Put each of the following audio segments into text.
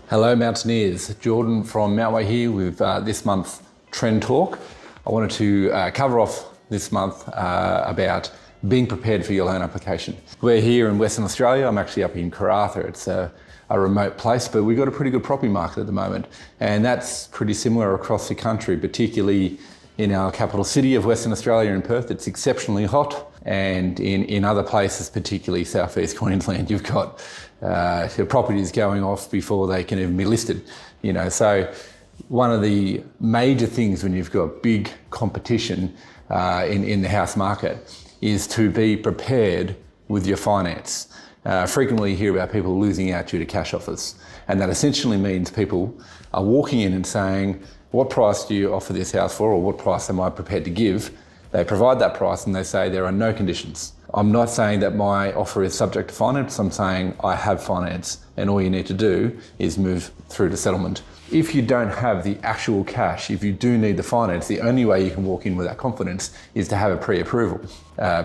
Hello Mountaineers, Jordan from Mountway here with this month's Trend Talk. I wanted to cover off this month about being prepared for your loan application. We're here in Western Australia. I'm actually up in Karratha. It's a remote place, but we've got a pretty good property market at the moment. And that's pretty similar across the country, particularly in our capital city of Western Australia in Perth. It's exceptionally hot. And in other places, particularly southeast Queensland, you've got your properties going off before they can even be listed. So one of the major things when you've got big competition in the house market is to be prepared with your finance. Frequently you hear about people losing out due to cash offers. And that essentially means people are walking in and saying, what price do you offer this house for, or what price am I prepared to give? They provide that price and they say there are no conditions. I'm not saying that my offer is subject to finance. I'm saying I have finance and all you need to do is move through to settlement. If you don't have the actual cash, if you do need the finance, the only way you can walk in with that confidence is to have a pre-approval.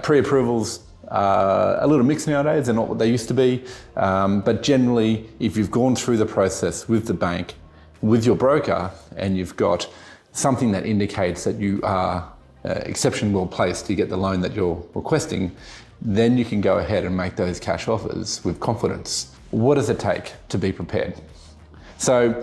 Pre-approvals are a little mixed nowadays. They're not what they used to be. But generally, if you've gone through the process with the bank, with your broker, and you've got something that indicates that you are exceptionally well placed to get the loan that you're requesting, then you can go ahead and make those cash offers with confidence. What does it take to be prepared? So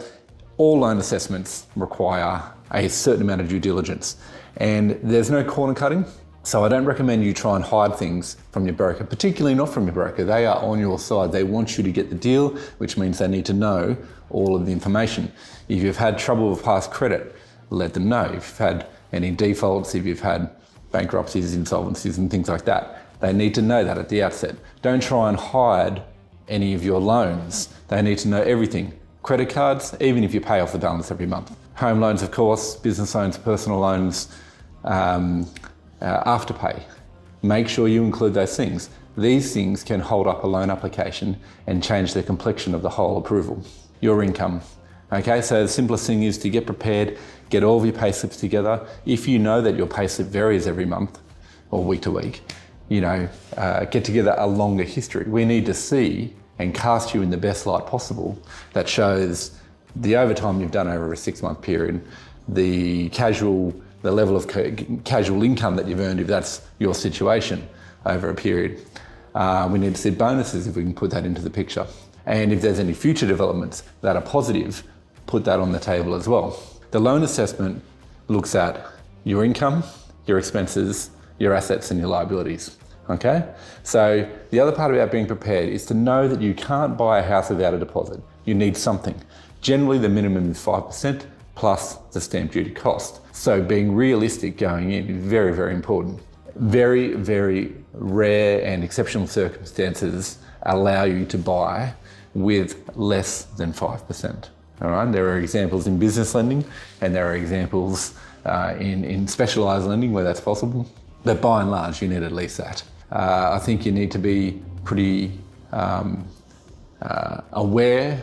all loan assessments require a certain amount of due diligence, and there's no corner cutting. So I don't recommend you try and hide things from your broker, particularly not from your broker. They are on your side. They want you to get the deal, which means they need to know all of the information. If you've had trouble with past credit, let them know. If you've had any defaults, if you've had bankruptcies, insolvencies and things like that, they need to know that at the outset. Don't try and hide any of your loans. They need to know everything. Credit cards, even if you pay off the balance every month. Home loans, of course, business loans, personal loans, afterpay. Make sure you include those things. These things can hold up a loan application and change the complexion of the whole approval. Your income. Okay, so the simplest thing is to get prepared, get all of your pay slips together. If you know that your pay slip varies every month or week to week, get together a longer history. We need to see and cast you in the best light possible that shows the overtime you've done over a 6-month period, the level of casual income that you've earned if that's your situation over a period. We need to see bonuses if we can put that into the picture. And if there's any future developments that are positive, put that on the table as well. The loan assessment looks at your income, your expenses, your assets and your liabilities, okay? So the other part about being prepared is to know that you can't buy a house without a deposit. You need something. Generally the minimum is 5% plus the stamp duty cost. So being realistic going in is very, very important. Very, very rare and exceptional circumstances allow you to buy with less than 5%. All right, there are examples in business lending and there are examples in specialised lending where that's possible. But by and large, you need at least that. I think you need to be pretty aware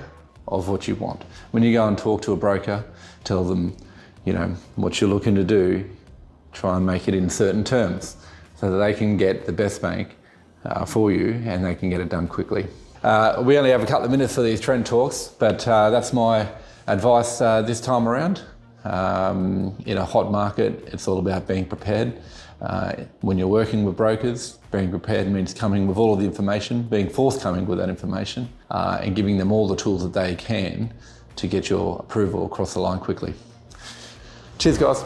of what you want. When you go and talk to a broker, tell them, what you're looking to do, try and make it in certain terms so that they can get the best bank for you and they can get it done quickly. We only have a couple of minutes for these trend talks, but that's my advice this time around. In a hot market, it's all about being prepared. When you're working with brokers, being prepared means coming with all of the information, being forthcoming with that information, and giving them all the tools that they can to get your approval across the line quickly. Cheers, guys.